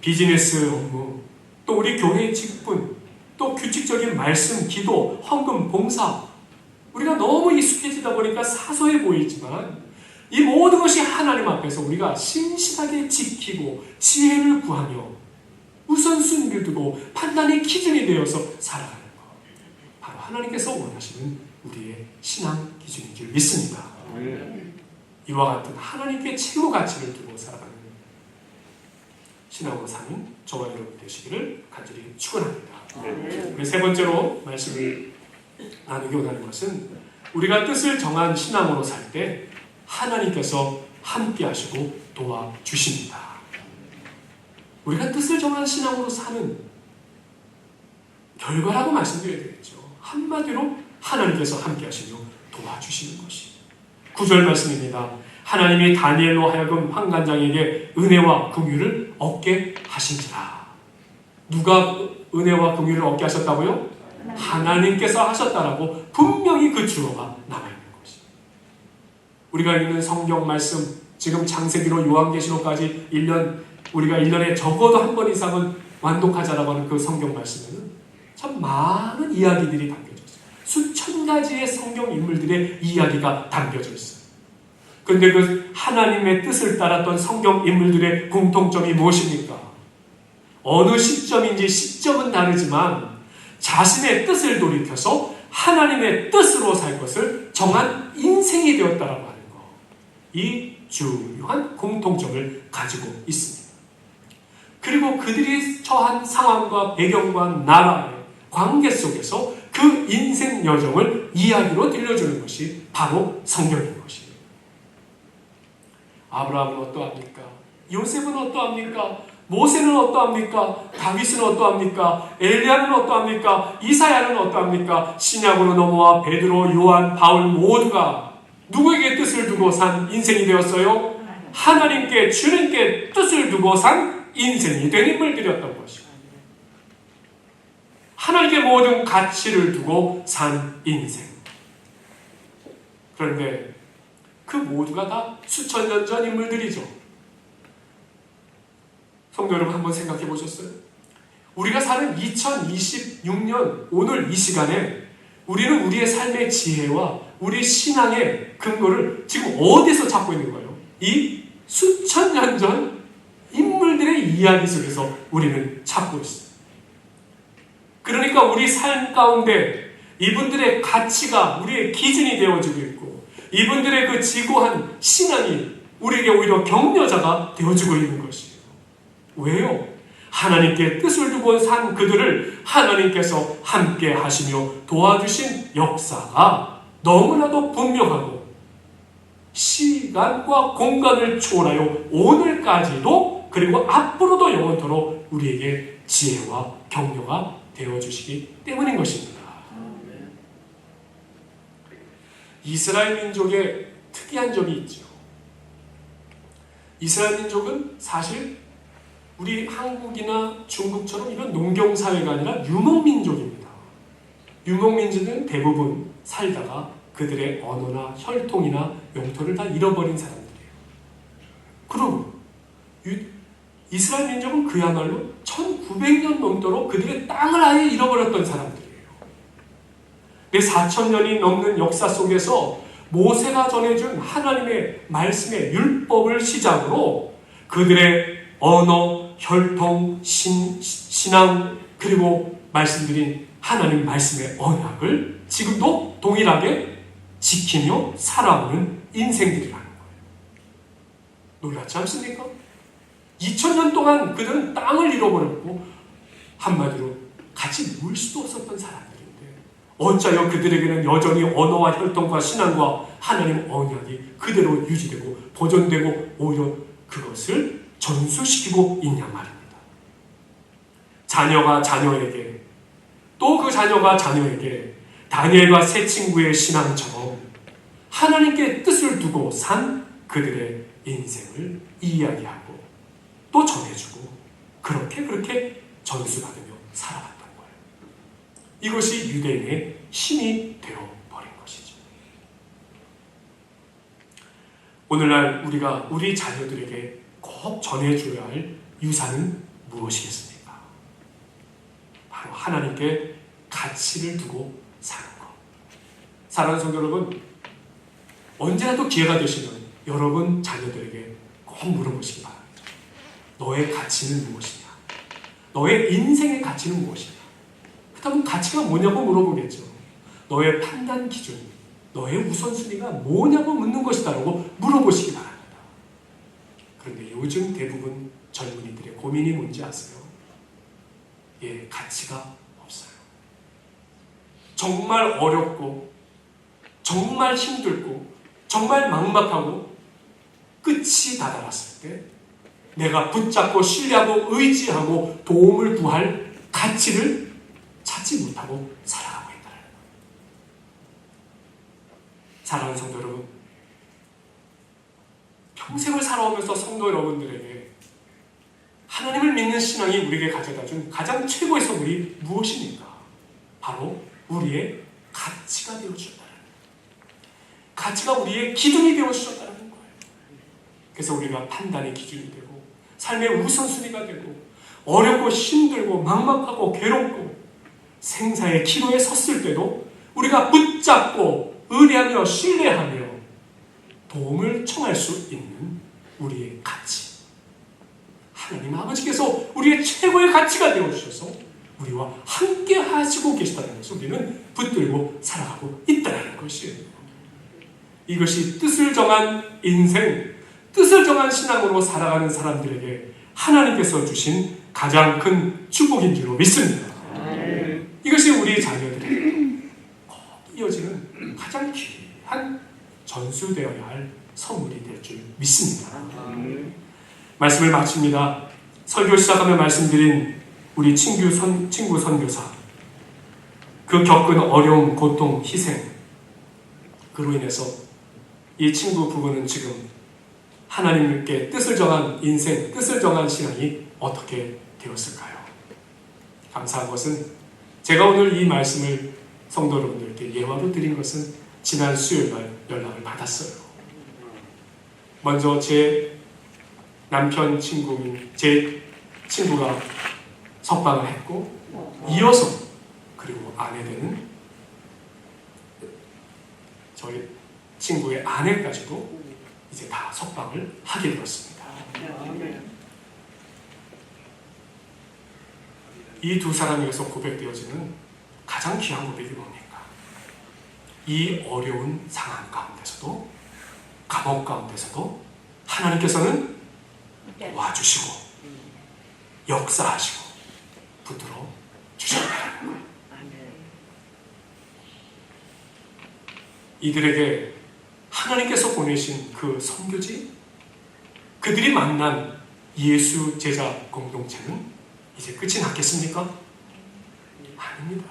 비즈니스 업무, 또 우리 교회의 직분, 또 규칙적인 말씀, 기도, 헌금, 봉사, 우리가 너무 익숙해지다 보니까 사소해 보이지만 이 모든 것이 하나님 앞에서 우리가 신실하게 지키고 지혜를 구하며 우선순위를 두고 판단의 기준이 되어서 살아가는 것, 바로 하나님께서 원하시는 우리의 신앙 기준인 줄 믿습니다. 이와 같은 하나님께 최고 가치를 두고 살아가는 신앙으로 사는 저와 여러분 되시기를 간절히 축원합니다. 우리 세 번째로 말씀을 나누기 원하는 것은 우리가 뜻을 정한 신앙으로 살 때 하나님께서 함께 하시고 도와주십니다. 우리가 뜻을 정한 신앙으로 사는 결과라고 말씀드려야 되겠죠. 한마디로 하나님께서 함께 하시며 도와주시는 것이 9절 말씀입니다. 하나님이 다니엘로 하여금 환관장에게 은혜와 긍휼을 얻게 하신지라. 누가 은혜와 긍휼을 얻게 하셨다고요? 하나님께서 하셨다라고 분명히 그 주어가 남아있는 것입니다. 우리가 읽는 성경 말씀, 지금 창세기로 요한계시록까지 우리가 1년에 적어도 한 번 이상은 완독하자라고 하는 그 성경 말씀에는 참 많은 이야기들이 담겨져 있어요. 수천 가지의 성경 인물들의 이야기가 담겨져 있어요. 그런데 그 하나님의 뜻을 따랐던 성경 인물들의 공통점이 무엇입니까? 어느 시점인지 시점은 다르지만 자신의 뜻을 돌이켜서 하나님의 뜻으로 살 것을 정한 인생이 되었다라고 하는 것. 이 중요한 공통점을 가지고 있습니다. 그리고 그들이 처한 상황과 배경과 나라의 관계 속에서 그 인생 여정을 이야기로 들려주는 것이 바로 성경인 것이에요. 아브라함은 어떠합니까? 요셉은 어떠합니까? 모세는 어떠합니까? 다윗은 어떠합니까? 엘리야는 어떠합니까? 이사야는 어떠합니까? 신약으로 넘어와 베드로, 요한, 바울 모두가 누구에게 뜻을 두고 산 인생이 되었어요? 하나님께, 주님께 뜻을 두고 산 인생이 된 인물들이었던 것이고, 하나님께 모든 가치를 두고 산 인생. 그런데 그 모두가 다 수천 년 전 인물들이죠. 성도 여러분, 한번 생각해 보셨어요? 우리가 사는 2026년 오늘 이 시간에 우리는 우리의 삶의 지혜와 우리 신앙의 근거를 지금 어디서 찾고 있는 거예요? 이 수천 년 전 인물들의 이야기 속에서 우리는 찾고 있어요. 그러니까 우리 삶 가운데 이분들의 가치가 우리의 기준이 되어지고 있고, 이분들의 그 지고한 신앙이 우리에게 오히려 격려자가 되어지고 있는 것이에요. 왜요? 하나님께 뜻을 두고 산 그들을 하나님께서 함께 하시며 도와주신 역사가 너무나도 분명하고 시간과 공간을 초월하여 오늘까지도 그리고 앞으로도 영원토록 우리에게 지혜와 격려가 되어주시기 때문인 것입니다. 이스라엘 민족의 특이한 점이 있죠. 이스라엘 민족은 사실 우리 한국이나 중국처럼 이런 농경사회가 아니라 유목민족입니다. 유목민족은 대부분 살다가 그들의 언어나 혈통이나 영토를 다 잃어버린 사람들이에요. 그리고 이스라엘 민족은 그야말로 1900년 넘도록 그들의 땅을 아예 잃어버렸던 사람들이에요. 4,000년이 넘는 역사 속에서 모세가 전해준 하나님의 말씀의 율법을 시작으로 그들의 언어, 혈통, 신앙, 그리고 말씀드린 하나님 말씀의 언약을 지금도 동일하게 지키며 살아오는 인생들이라는 거예요. 놀랍지 않습니까? 2000년 동안 그들은 땅을 잃어버렸고 한마디로 같이 놀 수도 없었던 사람들인데 어찌하여 그들에게는 여전히 언어와 혈통과 신앙과 하나님 언약이 그대로 유지되고 보존되고 오히려 그것을 전수시키고 있냐 말입니다. 자녀가 자녀에게 또 그 자녀가 자녀에게 다니엘과 세 친구의 신앙처럼 하나님께 뜻을 두고 산 그들의 인생을 이야기하고 또 전해주고 그렇게 전수받으며 살아갔던 거예요. 이것이 유대인의 힘이 되어버린 것이죠. 오늘날 우리가 우리 자녀들에게 꼭 전해줘야 할 유산은 무엇이겠습니까? 바로 하나님께 가치를 두고 사는 것. 사랑하는 성도 여러분, 언제라도 기회가 되시면 여러분 자녀들에게 꼭 물어보시기 바랍니다. 너의 가치는 무엇이냐? 너의 인생의 가치는 무엇이냐? 그렇다면 가치가 뭐냐고 물어보겠죠. 너의 판단 기준, 너의 우선순위가 뭐냐고 묻는 것이다라고 물어보시기 바랍니다. 그런데 요즘 대부분 젊은이들의 고민이 뭔지 아세요? 가치가 없어요. 정말 어렵고 정말 힘들고 정말 막막하고 끝이 다다랐을 때 내가 붙잡고 신뢰하고 의지하고 도움을 구할 가치를 찾지 못하고 살아가고 있다. 사랑하는 성도 여러분, 평생을 살아오면서 성도 여러분들에게 하나님을 믿는 신앙이 우리에게 가져다준 가장 최고의 선물이 무엇입니까? 바로 우리의 가치가 되어주셨다는 거예요. 가치가 우리의 기둥이 되어주셨다는 거예요. 그래서 우리가 판단의 기준이 되고 삶의 우선순위가 되고 어렵고 힘들고 막막하고 괴롭고 생사의 기로에 섰을 때도 우리가 붙잡고 의뢰하며 신뢰하며 도움을 청할 수 있는 우리의 가치. 하나님 아버지께서 우리의 최고의 가치가 되어주셔서 우리와 함께 하시고 계시다는 것을 우리는 붙들고 살아가고 있다는 것이에요. 이것이 뜻을 정한 인생, 뜻을 정한 신앙으로 살아가는 사람들에게 하나님께서 주신 가장 큰 축복인 줄로 믿습니다. 이것이 우리 자녀들에게 꼭 이어지는 가장 귀한 전수되어야 할 선물이 될 줄 믿습니다. 말씀을 마칩니다. 설교 시작하며 말씀드린 우리 친구 선교사, 그 겪은 어려움, 고통, 희생, 그로 인해서 이 친구 부부는 지금 하나님께 뜻을 정한 인생, 뜻을 정한 신앙이 어떻게 되었을까요? 감사한 것은 제가 오늘 이 말씀을 성도 여러분들께 예화로 드린 것은 지난 수요일날 연락을 받았어요. 먼저 제 남편 제 친구가 석방을 했고 이어서 그리고 아내 되는 저희 친구의 아내까지도 이제 다 석방을 하게 되었습니다. 이 두 사람에게서 고백되어지는 가장 귀한 고백이 뭡니까? 이 어려운 상황 가운데서도, 감옥 가운데서도 하나님께서는 와주시고 역사하시고 붙들어 주셨다는 거예요. 이들에게 하나님께서 보내신 그 선교지, 그들이 만난 예수 제자 공동체는 이제 끝이 났겠습니까? 아닙니다.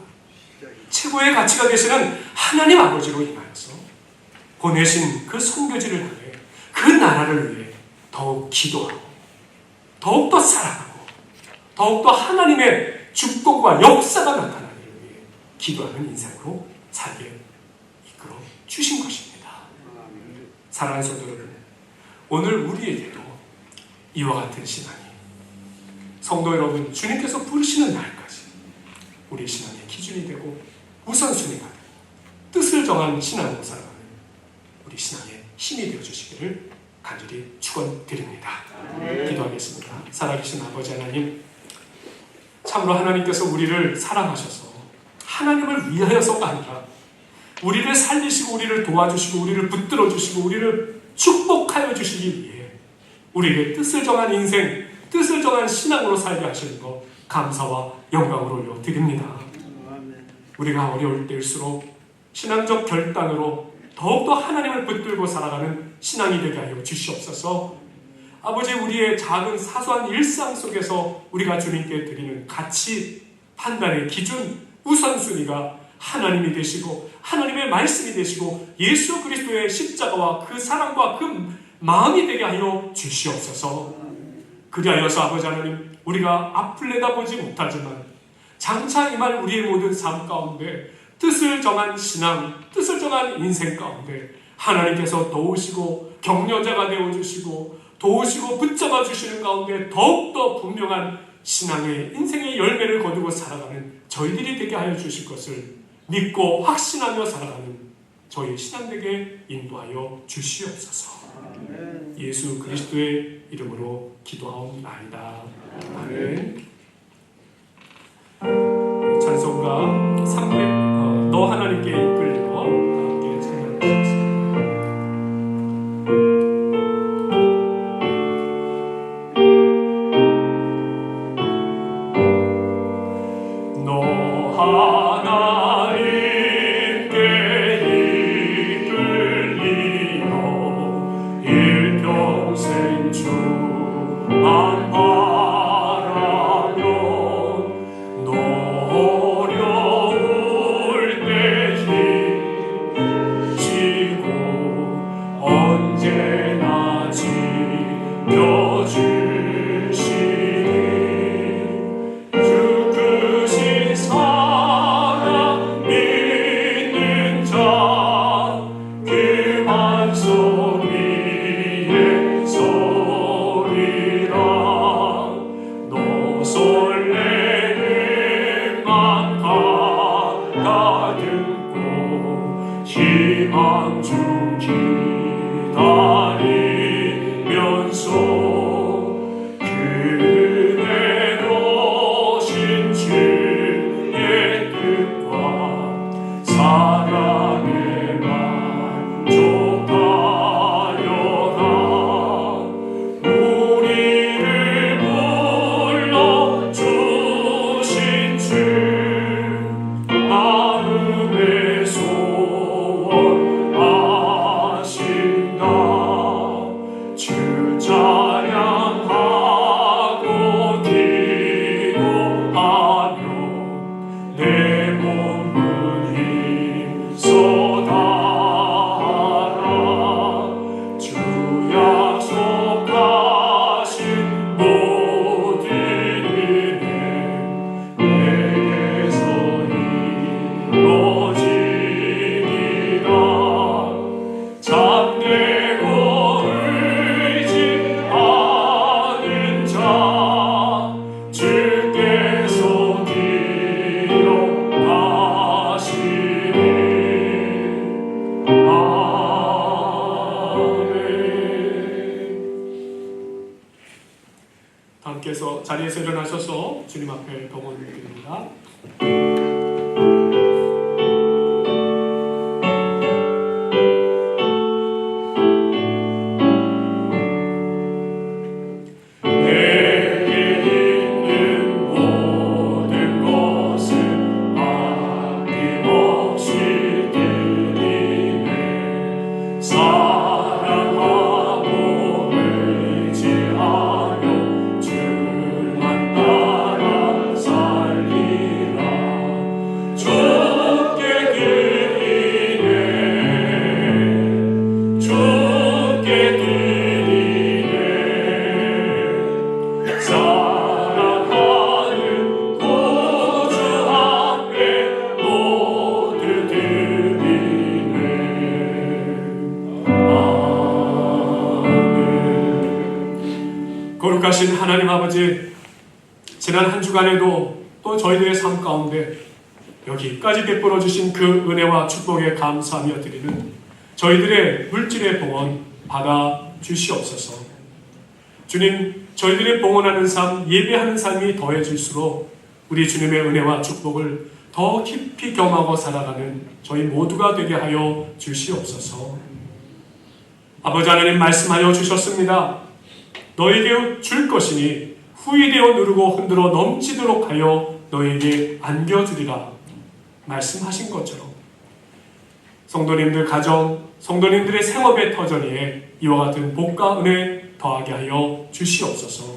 최고의 가치가 되시는 하나님 아버지로 인하여서 보내신 그 선교지를 향해 그 나라를 위해 더욱 기도하고 더욱더 사랑하고 더욱더 하나님의 주권과 역사가 나타나기를 위해 기도하는 인생으로 살게 이끌어 주신 것입니다. 사랑하는 성도 여러분, 오늘 우리에게도 이와 같은 신앙이 성도 여러분, 주님께서 부르시는 날까지 우리 신앙의 기준이 되고 우선순위가 되고 뜻을 정한 신앙으로 살아가는 우리 신앙의 힘이 되어주시기를 간절히 축원드립니다. 기도하겠습니다. 살아계신 아버지 하나님, 참으로 하나님께서 우리를 사랑하셔서 하나님을 위하여서가 아니라 우리를 살리시고 우리를 도와주시고 우리를 붙들어 주시고 우리를 축복하여 주시기 위해 우리에게 뜻을 정한 인생, 뜻을 정한 신앙으로 살게 하시는 것 감사와 영광을 올려드립니다. 우리가 어려울 때일수록 신앙적 결단으로 더욱더 하나님을 붙들고 살아가는 신앙이 되게 하여 주시옵소서. 아버지, 우리의 작은 사소한 일상 속에서 우리가 주님께 드리는 가치, 판단의 기준, 우선순위가 하나님이 되시고 하나님의 말씀이 되시고 예수 그리스도의 십자가와 그 사랑과 그 마음이 되게 하여 주시옵소서. 그리하여서 아버지 하나님, 우리가 앞을 내다보지 못하지만 장차 임할 우리의 모든 삶 가운데 뜻을 정한 신앙, 뜻을 정한 인생 가운데 하나님께서 도우시고 격려자가 되어주시고 도우시고 붙잡아 주시는 가운데 더욱더 분명한 신앙의 인생의 열매를 거두고 살아가는 저희들이 되게 하여 주실 것을 믿고 확신하며 살아가는 저희 신앙되게 인도하여 주시옵소서. 예수 그리스도의 이름으로 기도하옵나이다. 아멘. 찬송가 300 너 하나님께 이끌려 함께 찬양하겠습니다. 희망 중 기다리면서 그대로 신 주의 뜻과 사랑에 만족하여라. 우리를 불러주신 주 마음의 소원하신다. 주 찬양하고 기도하며 내 몸을 힘써 다하라. 주 약속하신 모든 은혜 내게서 이루어지리라. 잠들고 의지하는 자 주께서 기억하시리. 아멘. 함께서 자리에서 일어나셔서 주님 앞에 동원드립니다. 내게 있는 모든 것을 아낌없이 드리네. 사랑하고 의지하며 주만 따라 살리라. 주께 드리네. 주께 드리네. 사랑하는 구주 앞에 모두 드리네. 아멘. 거룩하신 하나님 아버지, 지난 한 주간에도 또 저희들의 삶 가운데 여기까지 베풀어 주신 그 은혜와 축복에 감사하며 드리는 저희들의 물질의 봉헌 받아 주시옵소서. 주님, 저희들의 봉헌하는 삶, 예배하는 삶이 더해질수록 우리 주님의 은혜와 축복을 더 깊이 경험하고 살아가는 저희 모두가 되게 하여 주시옵소서. 아버지 하나님 말씀하여 주셨습니다. 너에게 줄 것이니 후이되어 누르고 흔들어 넘치도록 하여 너에게 안겨주리라 말씀하신 것처럼 성도님들 가정, 성도님들의 생업의 터전위에 이와 같은 복과 은혜 더하게 하여 주시옵소서.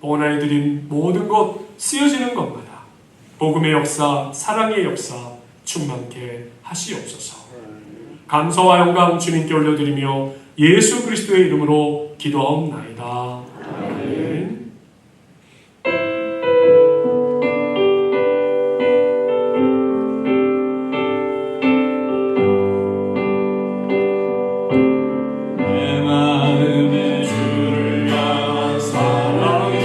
봉헌하여 드린 모든 것 쓰여지는 것마다 복음의 역사, 사랑의 역사 충만케 하시옵소서. 감사와 영광 주님께 올려드리며 예수 그리스도의 이름으로 기도하옵나이다. 아멘. 내 마음에 주를 향한 사랑이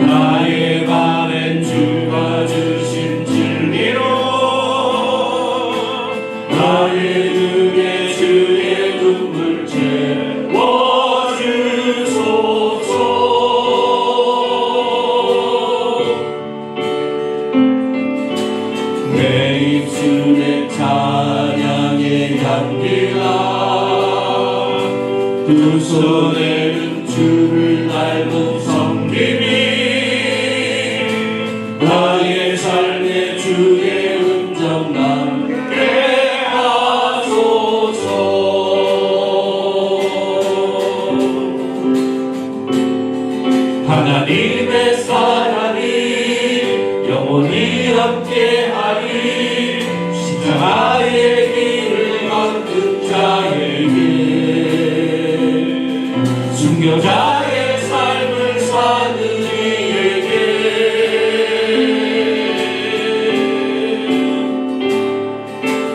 나의 발엔 주가 주신 진리로 나의 등에 주의 두 손에는 주를 닮은 섬김이 나의 삶의 주의 음정 남게 하소서. 하나님의 사랑이 영원히 함께하리. 십자가의 길을 걷는 자에게 순교자의 삶을 사는 이에게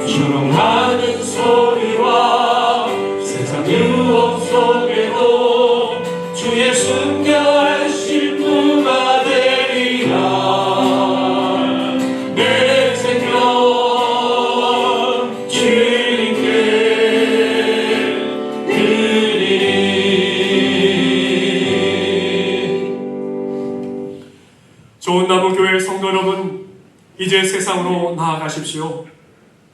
조롱하는 소리와 세상 유혹 속에도 주의 순결한 신부가 되리라. 내 생명 주님께 드리리. 좋은 나무 교회 성도 여러분, 이제 세상으로 나아가십시오.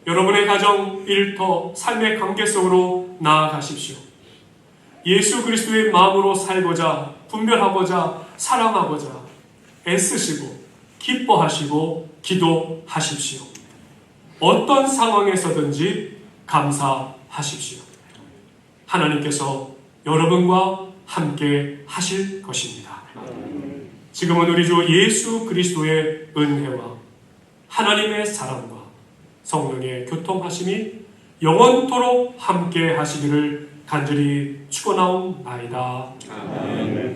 여러분의 가정, 일터, 삶의 관계 속으로 나아가십시오. 예수 그리스도의 마음으로 살고자, 분별하고자, 사랑하고자 애쓰시고 기뻐하시고 기도하십시오. 어떤 상황에서든지 감사하십시오. 하나님께서 여러분과 함께 하실 것입니다. 지금은 우리 주 예수 그리스도의 은혜와 하나님의 사랑과 성령의 교통하심이 영원토록 함께 하시기를 간절히 축원하옵나이다. 아멘.